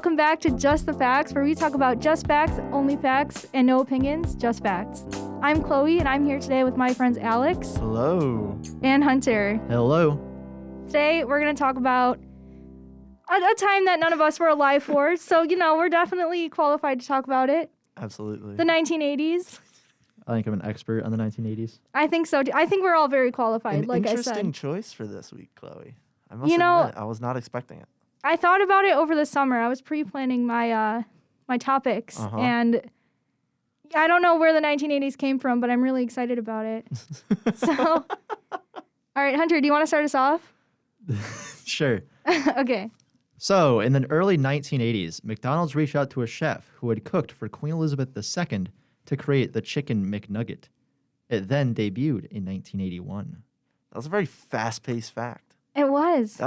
welcome back to Just the Facts, where we talk about just facts, only facts, and no opinions, just facts. I'm Chloe, and I'm here today with my friends Alex. Hello. And Hunter. Hello. Today, we're going to talk about a time that none of us were alive for, so, we're definitely qualified to talk about it. Absolutely. The 1980s. I think I'm an expert on the 1980s. I think so. I think we're all very qualified, like I said. Interesting choice for this week, Chloe. I must admit, I was not expecting it. I thought about it over the summer. I was pre-planning my my topics, and I don't know where the 1980s came from, but I'm really excited about it. So, all right, Hunter, do you want to start us off? Sure. Okay. So, in the early 1980s, McDonald's reached out to a chef who had cooked for Queen Elizabeth II to create the Chicken McNugget. It then debuted in 1981. That was a very fast-paced fact. It was.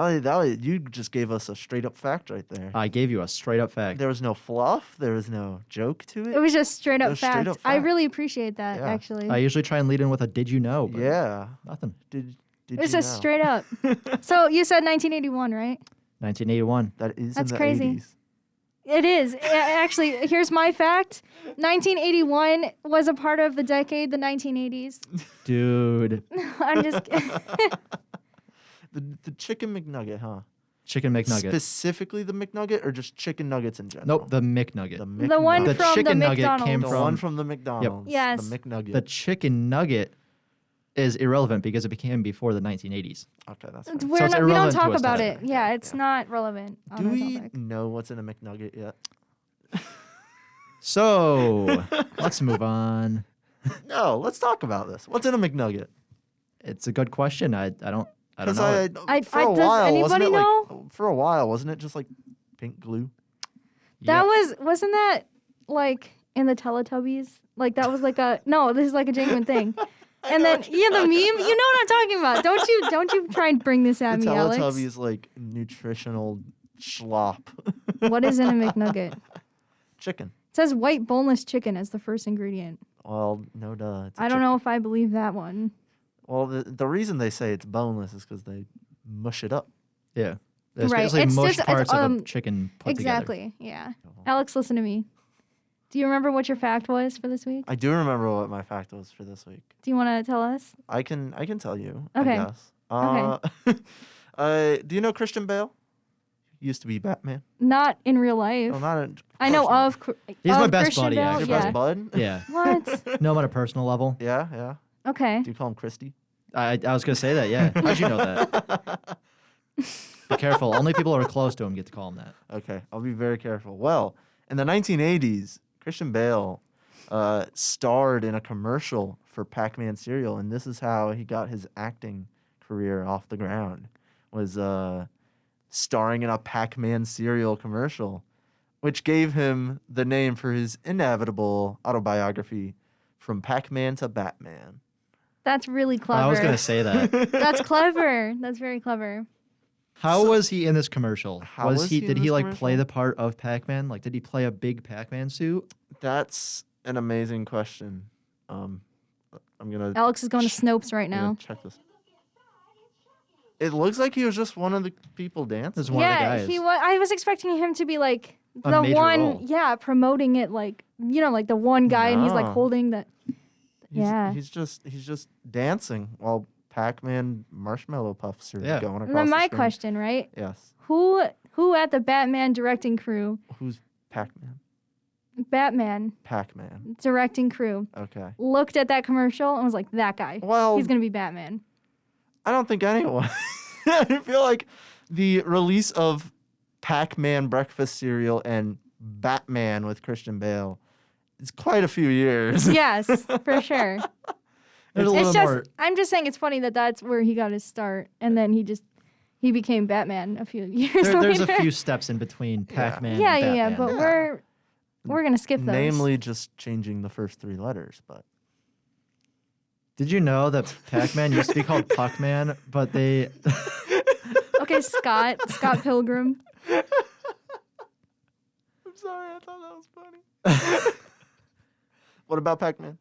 You just gave us a straight-up fact right there. I gave you a straight-up fact. There was no fluff. There was no joke to it. It was just straight up straight fact. up I fact. really appreciate that, Yeah. actually. I usually try and lead in with a did you know, but Yeah. nothing. Did It was you just know? straight up. So you said 1981, right? 1981. That is That's in the crazy. 80s. It is. Actually, here's my fact. 1981 was a part of the decade, the 1980s. Dude. I'm just kidding. The Chicken McNugget, huh? Chicken McNugget. Specifically the McNugget or just chicken nuggets in general? Nope, the McNugget. The one The from chicken the nugget McDonald's. came The from- one from the McDonald's. Yes. The McNugget. The chicken nugget is irrelevant because it became before the 1980s. Okay, that's We fine. don't irrelevant to talk us about today. it. Yeah, it's not relevant on Do our we topic. know what's in a McNugget yet? So, let's move on. No, let's talk about this. What's in a McNugget? It's a good question. I don't know. Because for a does while, wasn't anybody it know? like for a while, wasn't it just like pink glue? That Yep. wasn't that like in the Teletubbies? Like that was like this is like a genuine thing. And then the meme, you know what I'm talking about. Don't you try and bring this at The me, Alex. Teletubbies like nutritional schlop. What is in a McNugget? Chicken. It says white boneless chicken as the first ingredient. Well, no duh. It's a I don't chicken. know if I believe that one. Well, the reason they say it's boneless is because they mush it up. Yeah. There's Right. basically It's most just- parts of um, a chicken put Exactly. Yeah. Alex, listen to me. Do you remember what your fact was for this week? I do remember what my fact was for this week. Do you want to tell us? I can tell you. Okay. I guess. Do you know Christian Bale? He used to be Batman. Not in real life. No, not. I know of. of. He's my best Christian buddy, Bale. actually. Your Yeah. best bud. Yeah. What? No, on a personal level. Yeah, yeah. Okay. Do you call him Christy? I was going to say that, yeah. How'd you know that? Be careful. Only people who are close to him get to call him that. Okay, I'll be very careful. Well, in the 1980s, Christian Bale starred in a commercial for Pac-Man cereal, and this is how he got his acting career off the ground. Was starring in a Pac-Man cereal commercial, which gave him the name for his inevitable autobiography, From Pac-Man to Batman. That's really clever. I was going to say that. That's clever. That's very clever. How was he in this commercial? How was he in Did this he like commercial? play the part of Pac-Man? Like, did he play a big Pac-Man suit? That's an amazing question. I'm gonna. Alex is going to Snopes right I'm gonna now. check this. It looks like he was just one of the people dancing. This is one of the Yeah, guys. he was. I was expecting him to be like A the major one. role. Yeah, promoting it like like the one guy, and he's like No. holding the. Yeah. He's just dancing while Pac-Man marshmallow puffs are Yeah. going across And then the my screen. question, right? Yes. Who at the Batman directing crew, Who's Pac-Man? Batman Pac-Man. directing crew, Okay. looked at that commercial and was like, that guy. Well, He's gonna be Batman. I don't think anyone. I feel like the release of Pac-Man breakfast cereal and Batman with Christian Bale is quite a few years. Yes, for sure. There's a It's little just, more. I'm just saying it's funny that that's where he got his start, and then he became Batman a few years There's later. a few steps in between Pac-Man yeah, and yeah, Batman. but we're gonna skip those. Namely, just changing the first three letters, but Did you know that Pac-Man used to be called Puck-Man, but they... Okay, Scott Pilgrim. I'm sorry, I thought that was funny. What about Pac-Man?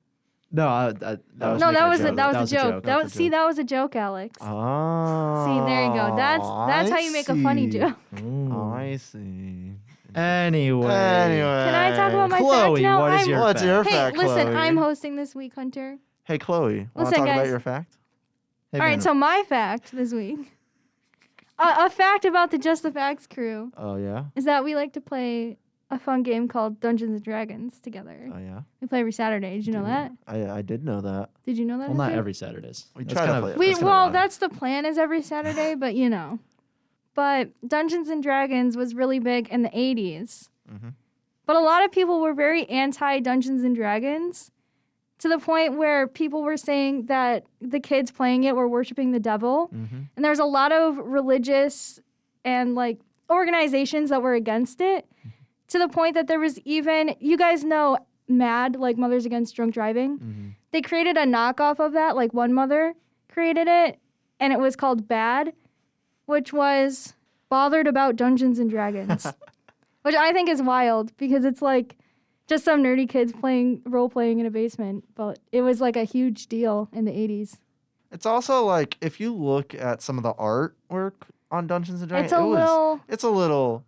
No, that was No, making that a was joke. a joke. That's a joke. That was a joke, Alex. Oh. See, there you go. go. That's how you make a funny joke. I see. Anyway. Can I talk about my Chloe, fact now? what is your What's fact? your Hey, fact, listen, Chloe? I'm hosting this week, Hunter. Hey, Chloe, want to Listen, talk about guys. your fact? Hey, All right, man, so my fact this week. A fact about the Just the Facts crew Oh, yeah? is that we like to play a fun game called Dungeons and Dragons together. Oh, yeah? We play every Saturday. Did you know that? I did know that. Did you know that? Well, not Hunter? every Saturdays. We That's try to kind of- play it. We That's kinda well, odd. that's the plan is every Saturday, but you know. But Dungeons and Dragons was really big in the 80s. Mm-hmm. But a lot of people were very anti Dungeons and Dragons to the point where people were saying that the kids playing it were worshiping the devil. Mm-hmm. And there's a lot of religious and like organizations that were against it to the point that there was even, you guys know MAD, like Mothers Against Drunk Driving. Mm-hmm. They created a knockoff of that, like one mother created it, and it was called BAD, which was Bothered About Dungeons and Dragons, which I think is wild because it's like just some nerdy kids playing role-playing in a basement, but it was like a huge deal in the 80s. It's also like, if you look at some of the artwork on Dungeons and Dragons, It's a little...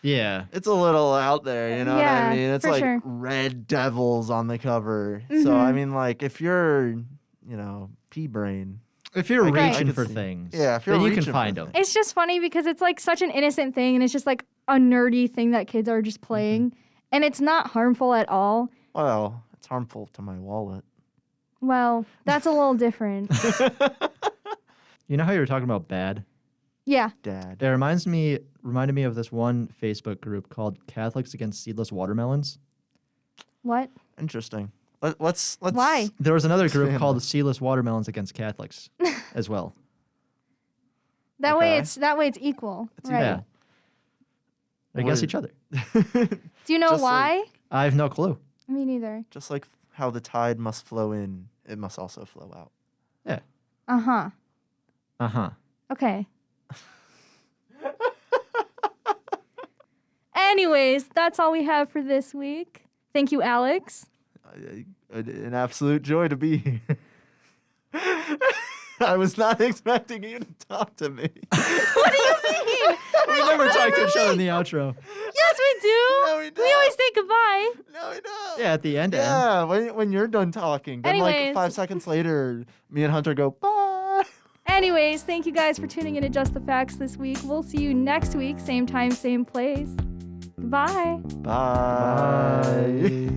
Yeah. It's a little out there, you know what Yeah, I mean? It's for like sure. red devils on the cover. So, I Mhm. mean, like, if you're, pea-brain, If you're Right. reaching I could for see. things, Yeah, if you're then you can reaching for find them. things. It's just funny because it's like such an innocent thing and it's just like a nerdy thing that kids are just playing. And it's not harmful at all. well, it's harmful to my wallet. Well, that's a little different. You know how you were talking about bad? Yeah. Dad. It reminded me of this one Facebook group called Catholics Against Seedless Watermelons. What? Interesting. Let's. Why? There was another group Expand called that. Seedless Watermelons Against Catholics as well. That way Okay. it's equal. It's right. Yeah. Against each other. Do you know Just why? I have no clue. Me neither. Just like how the tide must flow in, it must also flow out. Uh-huh. Uh-huh. Okay. Anyways, that's all we have for this week. Thank you, Alex. An absolute joy to be here. I was not expecting you to talk to me. What do you mean? We never talked to each other in the outro. Yes, we do. No, we We don't. always say goodbye. No, we don't. Yeah, at the end. Yeah, when you're done talking. Then like Anyways. 5 seconds later, me and Hunter go, bye. Anyways, thank you guys for tuning in to Just the Facts this week. We'll see you next week, same time, same place. Goodbye. Bye.